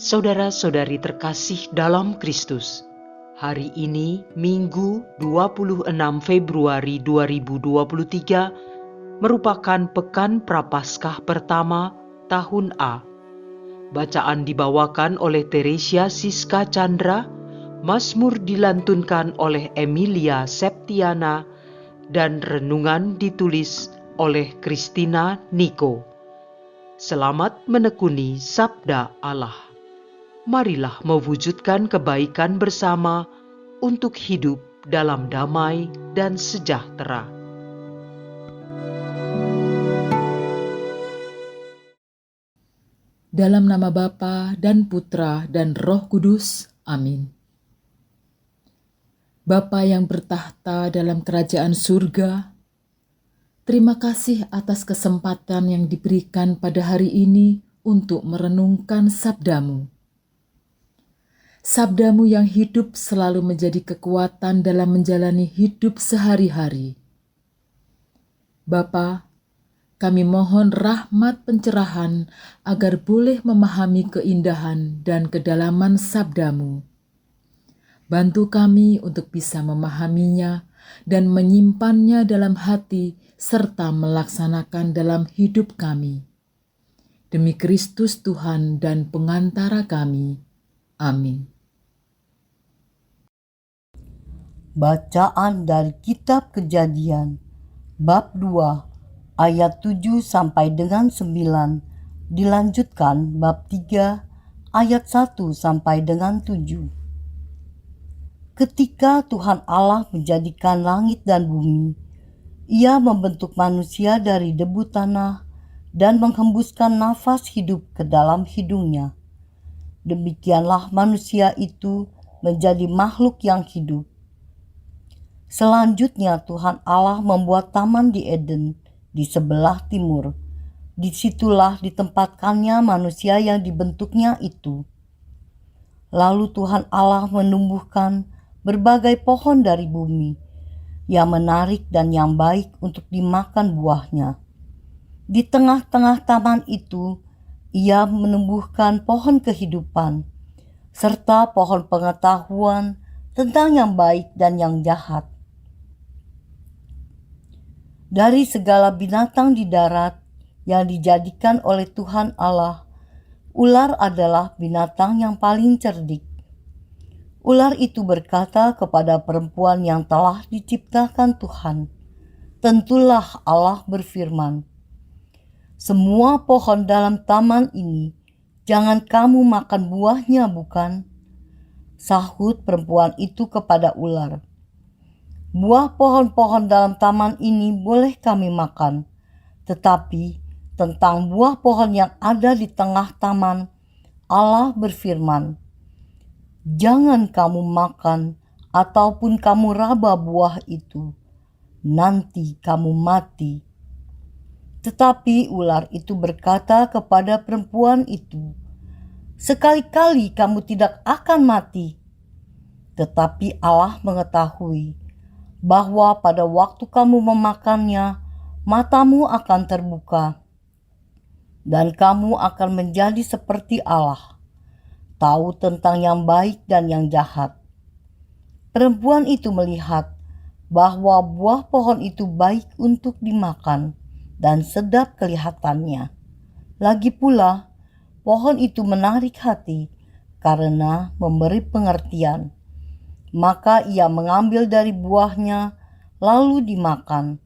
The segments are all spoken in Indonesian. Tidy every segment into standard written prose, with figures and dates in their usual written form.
Saudara-saudari terkasih dalam Kristus, hari ini Minggu 26 Februari 2023 merupakan Pekan Prapaskah pertama tahun A. Bacaan dibawakan oleh Teresia Siska Chandra, Mazmur dilantunkan oleh Emilia Septiana, dan renungan ditulis oleh Christina Niko. Selamat menekuni Sabda Allah. Marilah mewujudkan kebaikan bersama untuk hidup dalam damai dan sejahtera. Dalam nama Bapa dan Putra dan Roh Kudus. Amin. Bapa yang bertahta dalam kerajaan surga, terima kasih atas kesempatan yang diberikan pada hari ini untuk merenungkan sabda-Mu. Sabda-Mu yang hidup selalu menjadi kekuatan dalam menjalani hidup sehari-hari. Bapa, kami mohon rahmat pencerahan agar boleh memahami keindahan dan kedalaman sabda-Mu. Bantu kami untuk bisa memahaminya dan menyimpannya dalam hati serta melaksanakan dalam hidup kami. Demi Kristus Tuhan dan pengantara kami. Amin. Bacaan dari Kitab Kejadian, bab 2, ayat 7 sampai dengan 9, dilanjutkan bab 3, ayat 1 sampai dengan 7. Ketika Tuhan Allah menjadikan langit dan bumi, Ia membentuk manusia dari debu tanah dan menghembuskan nafas hidup ke dalam hidungnya. Demikianlah manusia itu menjadi makhluk yang hidup. Selanjutnya Tuhan Allah membuat taman di Eden di sebelah timur. Disitulah ditempatkannya manusia yang dibentuknya itu. Lalu Tuhan Allah menumbuhkan berbagai pohon dari bumi yang menarik dan yang baik untuk dimakan buahnya. Di tengah-tengah taman itu, Ia menumbuhkan pohon kehidupan, serta pohon pengetahuan tentang yang baik dan yang jahat. Dari segala binatang di darat yang dijadikan oleh Tuhan Allah, ular adalah binatang yang paling cerdik. Ular itu berkata kepada perempuan yang telah diciptakan Tuhan, "Tentulah Allah berfirman, semua pohon dalam taman ini jangan kamu makan buahnya, bukan?" Sahut perempuan itu kepada ular, "Buah pohon-pohon dalam taman ini boleh kami makan, tetapi tentang buah pohon yang ada di tengah taman, Allah berfirman, jangan kamu makan ataupun kamu raba buah itu, nanti kamu mati." Tetapi ular itu berkata kepada perempuan itu, "Sekali-kali kamu tidak akan mati." Tetapi Allah mengetahui bahwa pada waktu kamu memakannya, matamu akan terbuka, dan kamu akan menjadi seperti Allah, tahu tentang yang baik dan yang jahat. Perempuan itu melihat bahwa buah pohon itu baik untuk dimakan dan sedap kelihatannya. Lagi pula, pohon itu menarik hati karena memberi pengertian. Maka ia mengambil dari buahnya, lalu dimakan,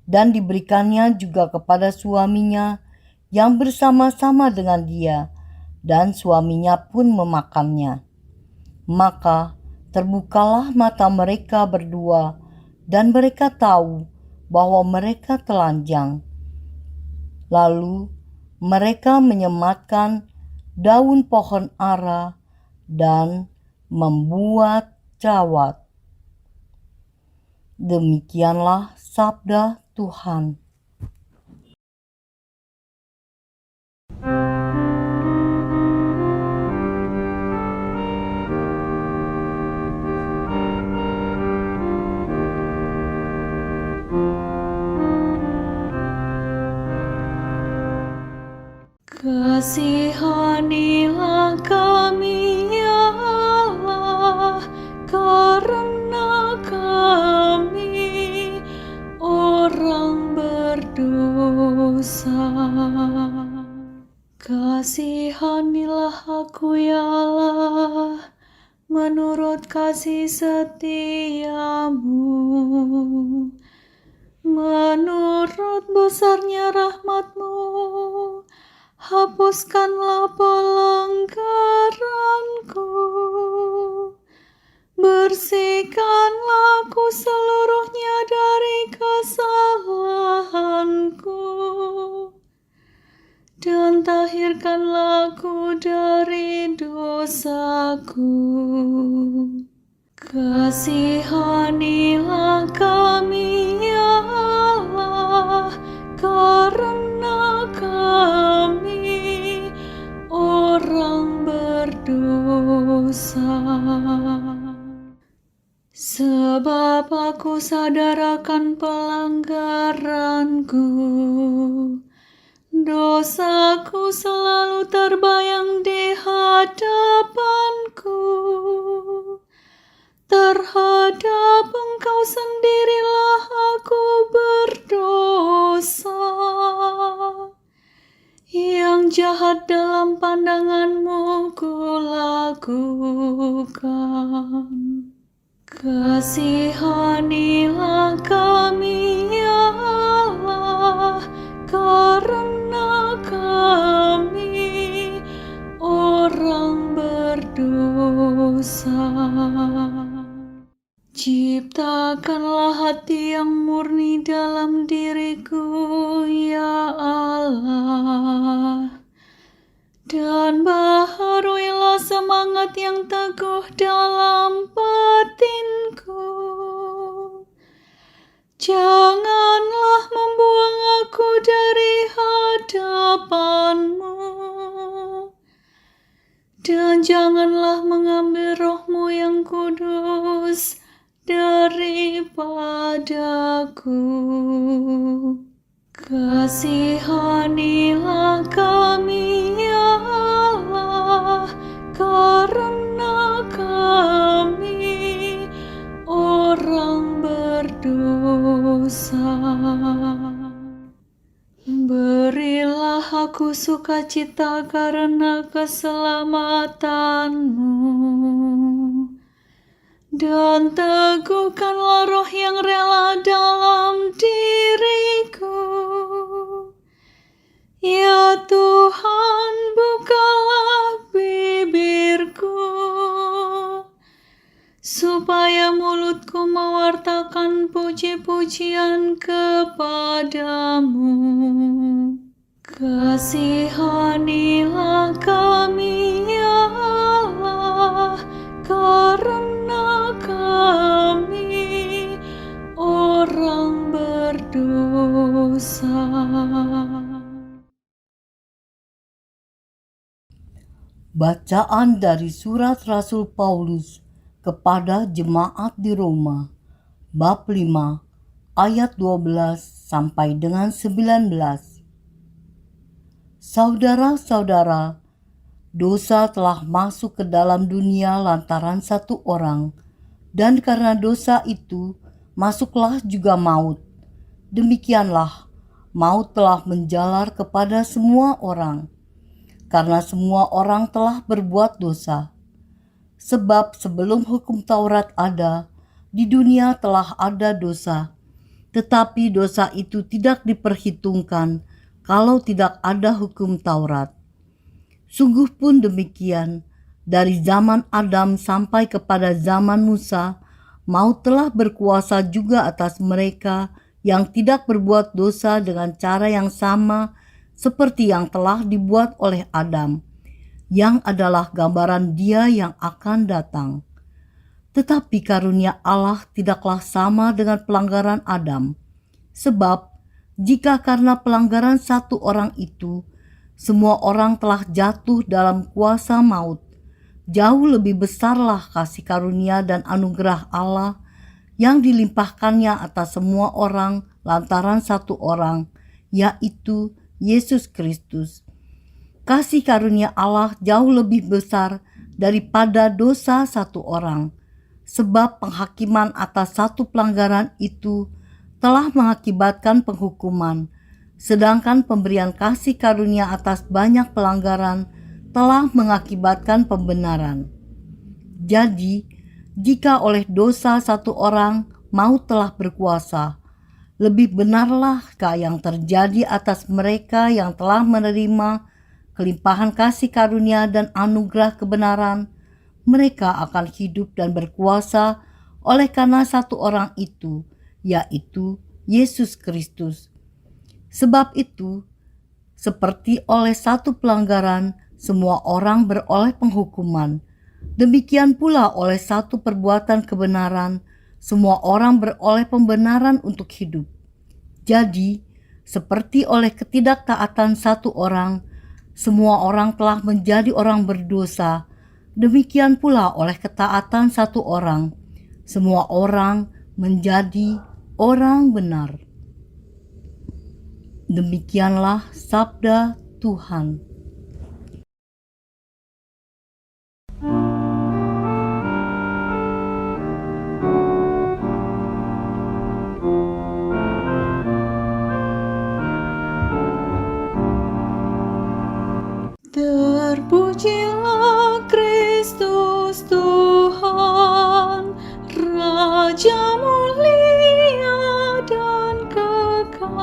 dan diberikannya juga kepada suaminya yang bersama-sama dengan dia, dan suaminya pun memakannya. Maka terbukalah mata mereka berdua, dan mereka tahu bahwa mereka telanjang. Lalu mereka menyematkan daun pohon ara dan membuat cawat. Demikianlah sabda Tuhan. Kasihanilah kami, berdosa. Kasihanilah aku ya Allah, menurut kasih setiamu. Menurut besarnya rahmat-Mu, hapuskanlah pelanggaranku. Bersihkanlah aku seluruhnya dari kesalahanku, dan tahirkanlah aku dari dosaku. Kasihanilah kami ya Allah, karena kami orang berdosa. Sebab aku sadar akan pelanggaranku, dosaku selalu terbayang di hadapanku. Terhadap Engkau sendirilah aku berdosa, yang jahat dalam pandangan-Mu kulakukan. Kasihanilah kami ya Allah, karena kami orang berdosa. Ciptakanlah hati yang murni dalam diriku ya Allah, dan baharuilah semangat yang teguh dalam batinku. Janganlah membuang aku dari hadapan-Mu, dan janganlah mengambil Roh-Mu yang kudus daripadaku. Kasihanilah kami ya Allah, karena kami orang berdosa. Berilah aku sukacita karena keselamatan-Mu, dan teguhkanlah roh yang rela dalam diriku. Ya Tuhan, bukalah bibirku, supaya mulutku mewartakan puji-pujian kepadamu. Kasihanilah kami ya Allah, karena kami orang berdosa. Bacaan dari surat Rasul Paulus kepada jemaat di Roma, bab 5, ayat 12 sampai dengan 19. Saudara-saudara, dosa telah masuk ke dalam dunia lantaran satu orang, dan karena dosa itu masuklah juga maut. Demikianlah, maut telah menjalar kepada semua orang, karena semua orang telah berbuat dosa. Sebab sebelum hukum Taurat ada, di dunia telah ada dosa, tetapi dosa itu tidak diperhitungkan kalau tidak ada hukum Taurat. Sungguh pun demikian, dari zaman Adam sampai kepada zaman Musa, maut telah berkuasa juga atas mereka yang tidak berbuat dosa dengan cara yang sama seperti yang telah dibuat oleh Adam, yang adalah gambaran Dia yang akan datang. Tetapi karunia Allah tidaklah sama dengan pelanggaran Adam, sebab jika karena pelanggaran satu orang itu, semua orang telah jatuh dalam kuasa maut, jauh lebih besarlah kasih karunia dan anugerah Allah yang dilimpahkannya atas semua orang lantaran satu orang, yaitu Yesus Kristus. Kasih karunia Allah jauh lebih besar daripada dosa satu orang, sebab penghakiman atas satu pelanggaran itu telah mengakibatkan penghukuman, sedangkan pemberian kasih karunia atas banyak pelanggaran telah mengakibatkan pembenaran. Jadi, jika oleh dosa satu orang maut telah berkuasa, lebih benarlahkah yang terjadi atas mereka yang telah menerima kelimpahan kasih karunia dan anugerah kebenaran, mereka akan hidup dan berkuasa oleh karena satu orang itu, yaitu Yesus Kristus. Sebab itu, seperti oleh satu pelanggaran, semua orang beroleh penghukuman. Demikian pula oleh satu perbuatan kebenaran, semua orang beroleh pembenaran untuk hidup. Jadi, seperti oleh ketidaktaatan satu orang, semua orang telah menjadi orang berdosa. Demikian pula oleh ketaatan satu orang, semua orang menjadi orang benar. Demikianlah sabda Tuhan. Terpujilah Kristus Tuhan, Raja mulia dan kekal.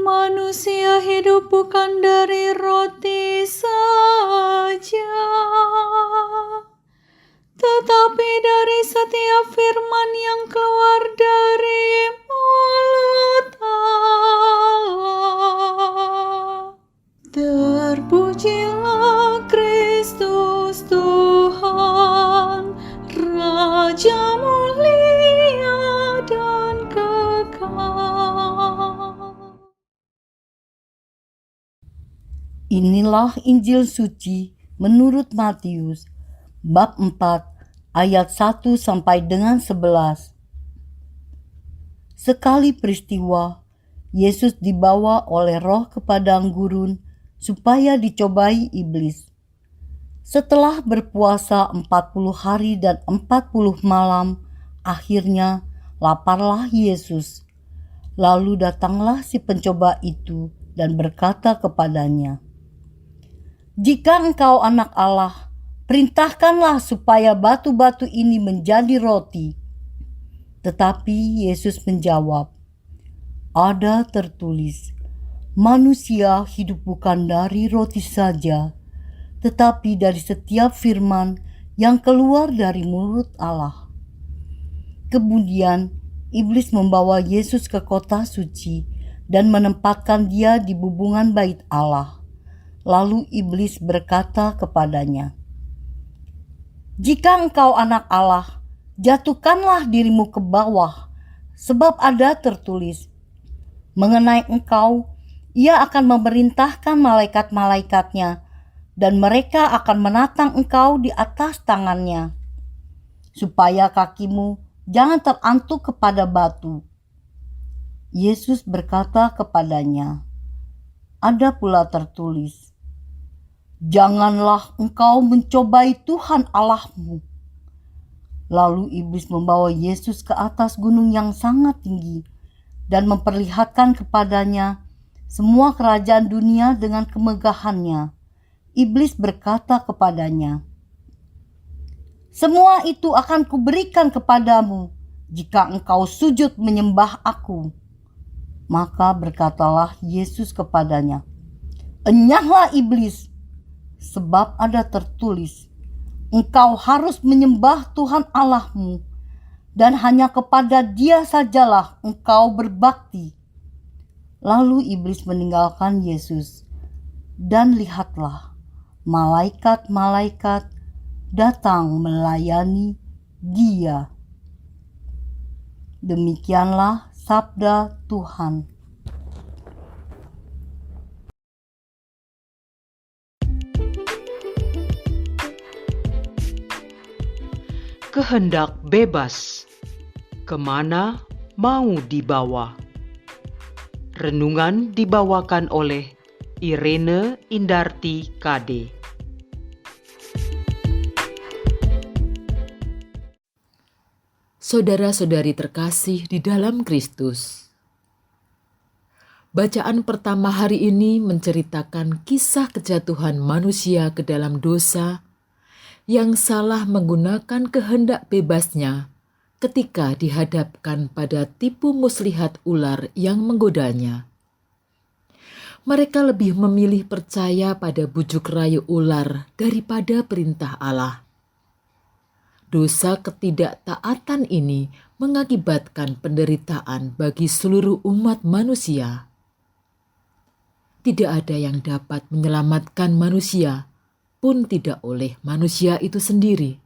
Manusia hidup bukan dari roti saja, tetapi dari setiap firman yang keluar dari mulut Allah. Terpujilah Kristus Tuhan, Raja mulia dan kekal. Inilah Injil suci menurut Matius, bab 4, ayat 1 sampai dengan 11. Sekali peristiwa, Yesus dibawa oleh Roh ke padang gurun supaya dicobai iblis. Setelah berpuasa 40 hari dan 40 malam, akhirnya laparlah Yesus. Lalu datanglah si pencoba itu dan berkata kepadanya, "Jika engkau anak Allah, perintahkanlah supaya batu-batu ini menjadi roti." Tetapi Yesus menjawab, "Ada tertulis, manusia hidup bukan dari roti saja, tetapi dari setiap firman yang keluar dari mulut Allah." Kemudian iblis membawa Yesus ke kota suci dan menempatkan dia di bubungan bait Allah. Lalu iblis berkata kepadanya, "Jika engkau anak Allah, jatuhkanlah dirimu ke bawah, sebab ada tertulis, mengenai engkau, ia akan memerintahkan malaikat-malaikatnya, dan mereka akan menatang engkau di atas tangannya, supaya kakimu jangan terantuk kepada batu." Yesus berkata kepadanya, "Ada pula tertulis, janganlah engkau mencobai Tuhan Allahmu." Lalu iblis membawa Yesus ke atas gunung yang sangat tinggi dan memperlihatkan kepadanya semua kerajaan dunia dengan kemegahannya. Iblis berkata kepadanya, "Semua itu akan kuberikan kepadamu jika engkau sujud menyembah aku." Maka berkatalah Yesus kepadanya, "Enyahlah iblis, sebab ada tertulis, engkau harus menyembah Tuhan Allahmu, dan hanya kepada Dia sajalah engkau berbakti." Lalu iblis meninggalkan Yesus, dan lihatlah, malaikat-malaikat datang melayani Dia. Demikianlah sabda Tuhan. Kehendak bebas, kemana mau dibawa? Renungan dibawakan oleh Irene Indarti KD. Saudara-saudari terkasih di dalam Kristus, Bacaan pertama hari ini menceritakan kisah kejatuhan manusia ke dalam dosa yang salah menggunakan kehendak bebasnya ketika dihadapkan pada tipu muslihat ular yang menggodanya. Mereka lebih memilih percaya pada bujuk rayu ular daripada perintah Allah. Dosa ketidaktaatan ini mengakibatkan penderitaan bagi seluruh umat manusia. Tidak ada yang dapat menyelamatkan manusia, pun tidak oleh manusia itu sendiri.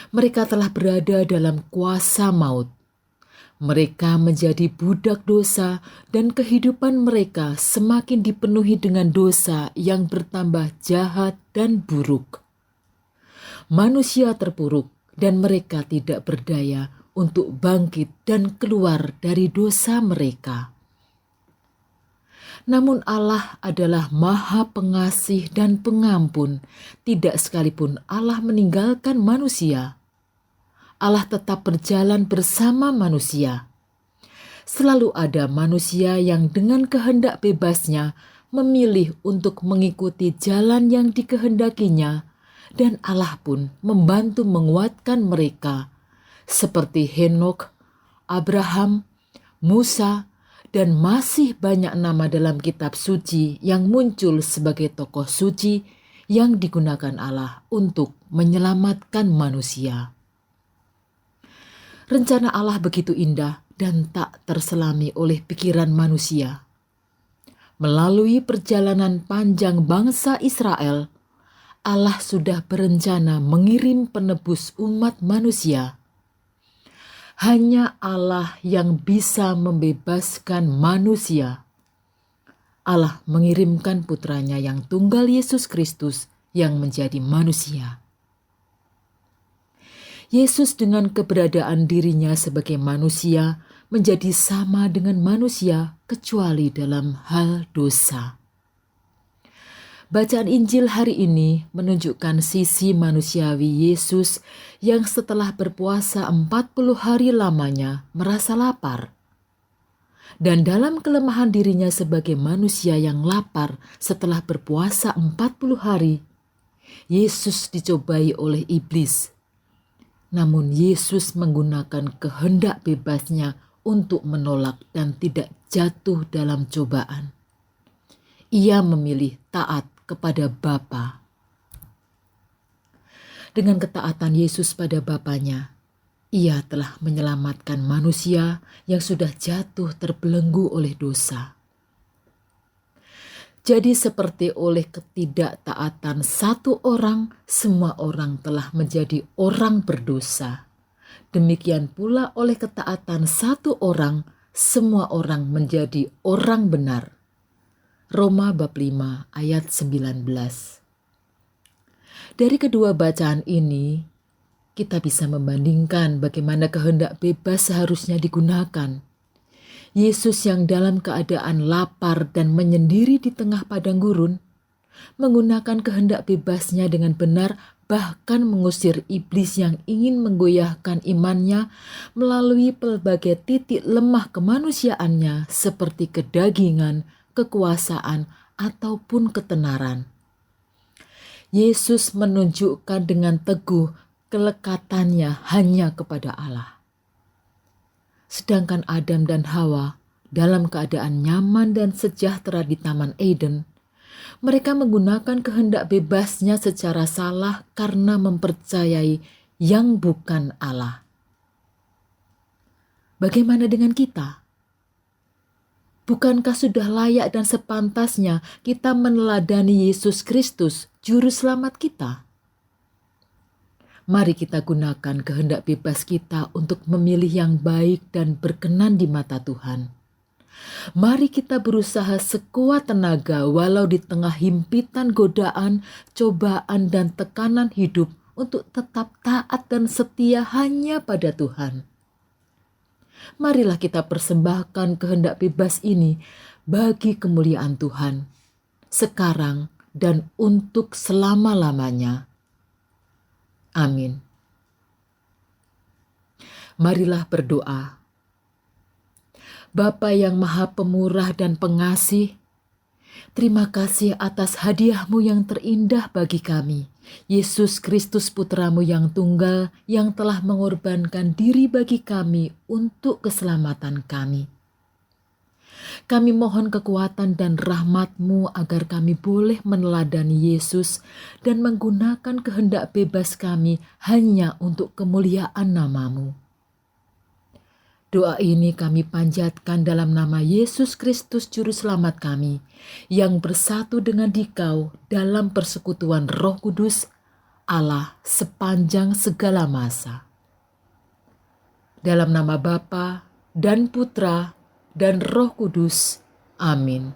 Mereka telah berada dalam kuasa maut. Mereka menjadi budak dosa dan kehidupan mereka semakin dipenuhi dengan dosa yang bertambah jahat dan buruk. Manusia terpuruk dan mereka tidak berdaya untuk bangkit dan keluar dari dosa mereka. Namun Allah adalah Maha Pengasih dan Pengampun. Tidak sekalipun Allah meninggalkan manusia. Allah tetap berjalan bersama manusia. Selalu ada manusia yang dengan kehendak bebasnya memilih untuk mengikuti jalan yang dikehendakinya, dan Allah pun membantu menguatkan mereka, seperti Henokh, Abraham, Musa, dan masih banyak nama dalam kitab suci yang muncul sebagai tokoh suci yang digunakan Allah untuk menyelamatkan manusia. Rencana Allah begitu indah dan tak terselami oleh pikiran manusia. Melalui perjalanan panjang bangsa Israel, Allah sudah berencana mengirim penebus umat manusia. Hanya Allah yang bisa membebaskan manusia. Allah mengirimkan putranya yang tunggal Yesus Kristus yang menjadi manusia. Yesus dengan keberadaan dirinya sebagai manusia menjadi sama dengan manusia kecuali dalam hal dosa. Bacaan Injil hari ini menunjukkan sisi manusiawi Yesus yang setelah berpuasa 40 hari lamanya merasa lapar. Dan dalam kelemahan dirinya sebagai manusia yang lapar setelah berpuasa 40 hari, Yesus dicobai oleh iblis. Namun Yesus menggunakan kehendak bebasnya untuk menolak dan tidak jatuh dalam cobaan. Ia memilih taat kepada Bapa. Dengan ketaatan Yesus pada Bapanya, Ia telah menyelamatkan manusia yang sudah jatuh terbelenggu oleh dosa. Jadi seperti oleh ketidaktaatan satu orang, semua orang telah menjadi orang berdosa. Demikian pula oleh ketaatan satu orang, semua orang menjadi orang benar. Roma bab 5 ayat 19. Dari kedua bacaan ini, kita bisa membandingkan bagaimana kehendak bebas seharusnya digunakan. Yesus yang dalam keadaan lapar dan menyendiri di tengah padang gurun, menggunakan kehendak bebasnya dengan benar, bahkan mengusir iblis yang ingin menggoyahkan imannya melalui pelbagai titik lemah kemanusiaannya seperti kedagingan, kekuasaan, ataupun ketenaran. Yesus menunjukkan dengan teguh kelekatannya hanya kepada Allah. Sedangkan Adam dan Hawa dalam keadaan nyaman dan sejahtera di Taman Eden, mereka menggunakan kehendak bebasnya secara salah karena mempercayai yang bukan Allah. Bagaimana dengan kita? Bukankah sudah layak dan sepantasnya kita meneladani Yesus Kristus, Juru Selamat kita? Mari kita gunakan kehendak bebas kita untuk memilih yang baik dan berkenan di mata Tuhan. Mari kita berusaha sekuat tenaga walau di tengah himpitan godaan, cobaan, dan tekanan hidup untuk tetap taat dan setia hanya pada Tuhan. Marilah kita persembahkan kehendak bebas ini bagi kemuliaan Tuhan, sekarang dan untuk selama-lamanya. Amin. Marilah berdoa. Bapa yang Maha Pemurah dan Pengasih, terima kasih atas hadiah-Mu yang terindah bagi kami, Yesus Kristus Putra-Mu yang tunggal yang telah mengorbankan diri bagi kami untuk keselamatan kami. Kami mohon kekuatan dan rahmat-Mu agar kami boleh meneladani Yesus dan menggunakan kehendak bebas kami hanya untuk kemuliaan nama-Mu. Doa ini kami panjatkan dalam nama Yesus Kristus Juru Selamat kami, yang bersatu dengan Dikau dalam persekutuan Roh Kudus, Allah sepanjang segala masa. Dalam nama Bapa dan Putra dan Roh Kudus. Amin.